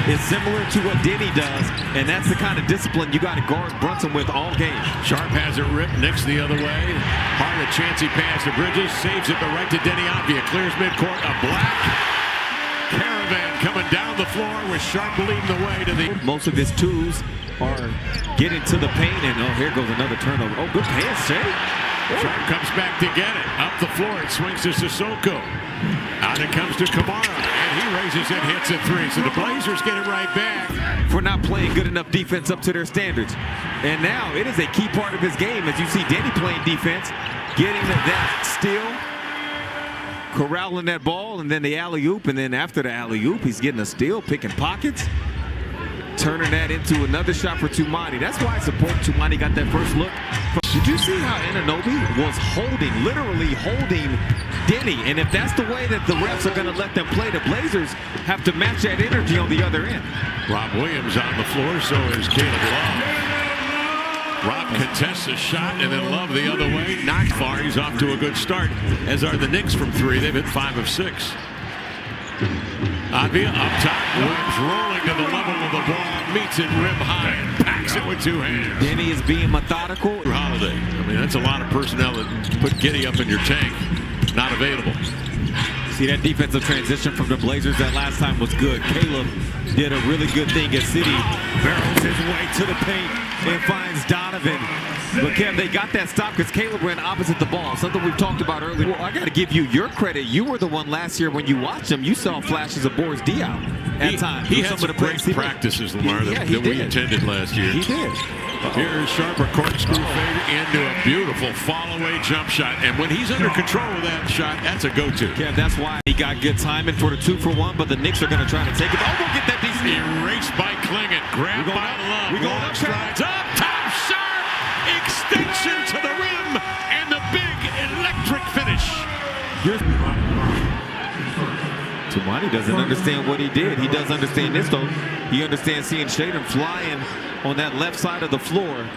is similar to what Denny does, and that's the kind of discipline you got to guard Brunson with all game. Sharp has it ripped. Knicks the other way. Hard a chancy pass to Bridges. Saves it, but right to Denny Avdia. Clears midcourt. A black caravan coming down the floor with Sharp leading the way to the... Most of his twos are getting to the paint, and here goes another turnover. Oh, good pass, Shay. Sharp comes back to get it. Up the floor, it swings to Sissoko. Out it comes to Kamara, and he raises it, hits a three. So the Blazers get it right back. For not playing good enough defense up to their standards. And now it is a key part of his game as you see Denny playing defense, getting that steal, corralling that ball, and then the alley-oop, and then after the alley-oop, he's getting a steal, picking pockets, turning that into another shot for Tumani. That's why it's important Tumani got that first look. Did you see how Anunoby was literally holding Denny? And if that's the way that the refs are going to let them play, the Blazers have to match that energy on the other end. Rob Williams on the floor, so is Caleb Love. Rob contests a shot, and then Love the other way. Not far. He's off to a good start, as are the Knicks from three. They've hit 5 of 6. Avdia up top. Williams rolling to the level of the ball. Meets it rim high and packs it with 2 hands. Denny is being methodical. Holiday. I mean, that's a lot of personnel that put Giddey up in your tank. Not available. See, that defensive transition from the Blazers that last time was good. Caleb did a really good thing as City barrels his way to the paint and finds Donovan. But Kev, they got that stop because Caleb ran opposite the ball, something we've talked about earlier. Well, I got to give you your credit. You were the one last year when you watched him. You saw flashes of Boris Diaw at times. He had some great practices, Lamar, that we attended last year. He did. Here's Sharper corkscrew fade into a beautiful fall-away jump shot. And when he's under control of that shot, that's a go-to. Yeah, that's why he got good timing for the 2-for-1, but the Knicks are going to try to take it. Oh, we'll get that decent. Erased by Klingit. Grabbed by Love. We're going up. Strides up top. Sharp. Extension to the rim. And the big electric finish. Tumani doesn't understand what he did. He does understand this, though. He understands seeing Shaden flying on that left side of the floor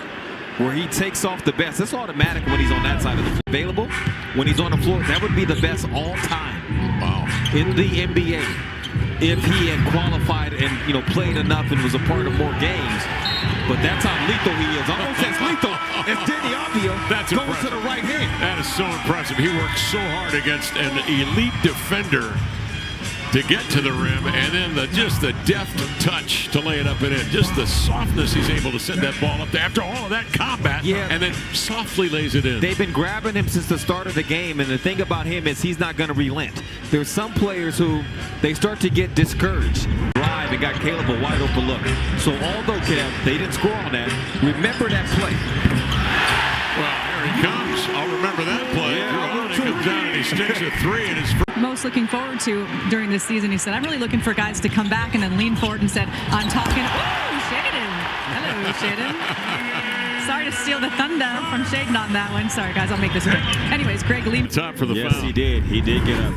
where he takes off the best. That's automatic when he's on that side of the floor. Available when he's on the floor, that would be the best all time. Wow. In the NBA if he had qualified and played enough and was a part of more games. But that's how lethal he is. Almost as lethal as Denny Avdia goes to the right hand. That is so impressive. He works so hard against an elite defender to get to the rim, and then just the deft touch to lay it up and in. Just the softness he's able to send that ball up there after all of that combat, and then softly lays it in. They've been grabbing him since the start of the game, and the thing about him is he's not going to relent. There's some players who they start to get discouraged. Drive and got Caleb a wide open look. So although they didn't score on that, remember that play. Well, here he comes. I'll remember that play. He comes down and he sticks a 3 in his first. Most looking forward to during this season, he said, I'm really looking for guys to come back, and then lean forward and said, I'm talking. Oh, Shaden. Hello, Shaden. Sorry to steal the thunder from Shaden on that one. Sorry, guys, I'll make this quick. Anyways, Greg leaned. Top for the foul. Yes, he did. He did get up.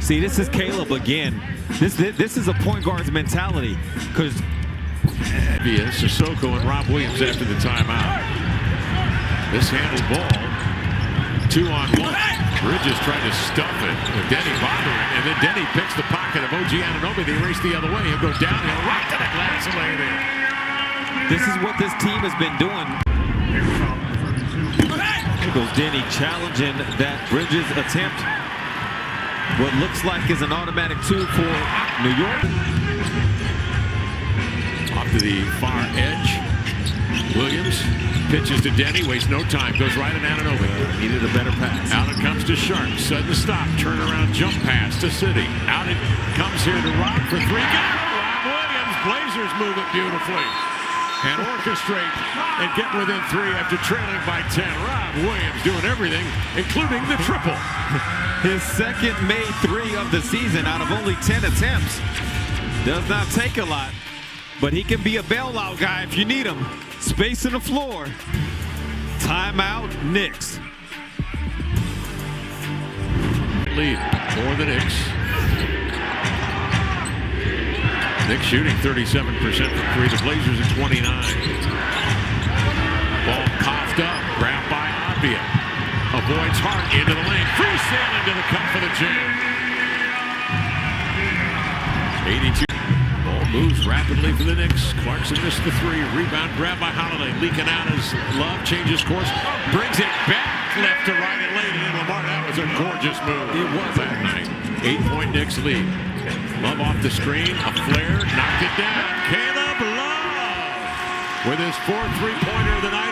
See, this is Caleb again. This is a point guard's mentality because via Sissoko and Rob Williams after the timeout. This handled ball. 2-on-1. Bridges trying to stuff it with Denny bothering, and then Denny picks the pocket of OG Anunoby. They race the other way. He'll go downhill right to the glass and lay it in. This is what this team has been doing. Here goes Denny challenging that Bridges attempt. What looks like is an automatic 2 for New York. Off to the far edge. Williams pitches to Denny, wastes no time, goes right at Anunoby. Needed a better pass. Out it comes to Sharp, sudden stop, turnaround jump pass to City. Out it comes here to Rob for 3. Got it! Rob Williams, Blazers move it beautifully. And orchestrate and get within 3 after trailing by 10. Rob Williams doing everything, including the triple. His second made 3 of the season out of only 10 attempts. Does not take a lot, but he can be a bailout guy if you need him. Space in the floor. Timeout, Knicks. Lead for the Knicks. Knicks shooting 37% from 3. The Blazers at 29. Ball coughed up, grabbed by Avdia. Avoids Hart into the lane. Free sailing to the cup for the jam. 82. Ball moves rapidly for the Knicks. Clarkson missed the three. Rebound grab by Holiday. Leaking out as Love changes course. Brings it back left to right and late in. Lamar, that was a gorgeous move. It was that night. 8-point Knicks lead. Love off the screen. A flare. Knocked it down. Caleb Love with his fourth three-pointer of the night.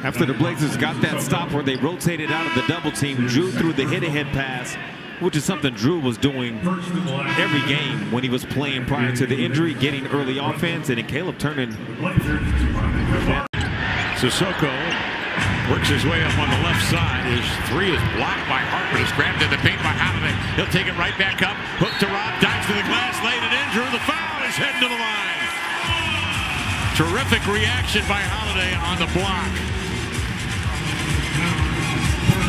After the Blazers got that stop where they rotated out of the double team, Drew threw the hit-ahead pass, which is something Drew was doing every game when he was playing prior to the injury, getting early offense, and then Caleb turning. Sissoko works his way up on the left side. His three is blocked by Harper. It's grabbed in the paint by Holiday. He'll take it right back up. Hook to Rob. Dives to the glass. Laid it in. Drew the foul. He's heading to the line. Terrific reaction by Holiday on the block.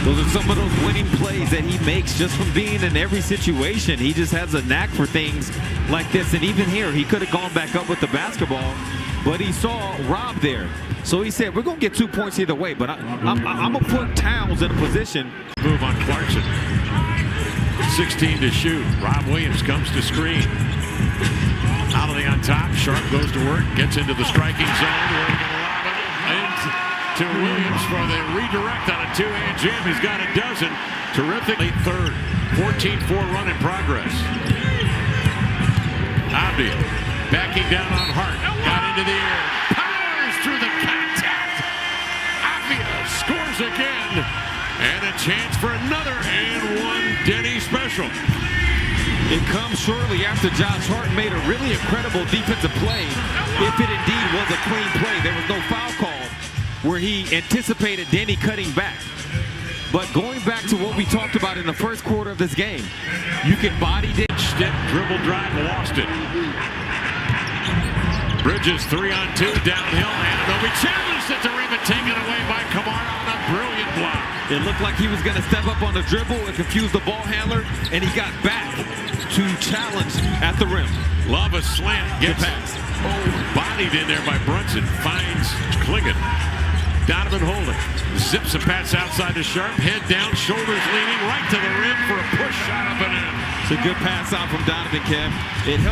Those are some of those winning plays that he makes just from being in every situation. He just has a knack for things like this. And even here, he could have gone back up with the basketball, but he saw Rob there. So he said, we're going to get 2 points either way, but I'm going to put Towns in a position. Move on Clarkson. 16 to shoot. Rob Williams comes to screen. Holiday on top. Sharp goes to work. Gets into the striking zone. Where he can lob it to Williams for the redirect on a two-hand jam. He's got a dozen. Terrifically third. 14-4 run in progress. Abdi backing down on Hart. Got into the air. Powers through the contact. Avia scores again. And a chance for another and one Denny special. It comes shortly after Josh Hart made a really incredible defensive play. If it indeed was a clean play, there was no foul call where he anticipated Denny cutting back. But going back to what we talked about in the first quarter of this game, you can body it. Step, dribble, drive, lost it. Bridges 3-on-2 downhill. Ananobi challenged at the rim and taken away by Kamara on a brilliant block. It looked like he was going to step up on the dribble and confuse the ball handler, and he got back to challenge at the rim. Love a slant. Gets pass. Oh, bodied in there by Brunson. Finds Clingan. Donovan holding. Zips a pass outside to Sharp. Head down, shoulders leaning right to the rim for a push shot up and in. It's a good pass out from Donovan, Kev. It helped.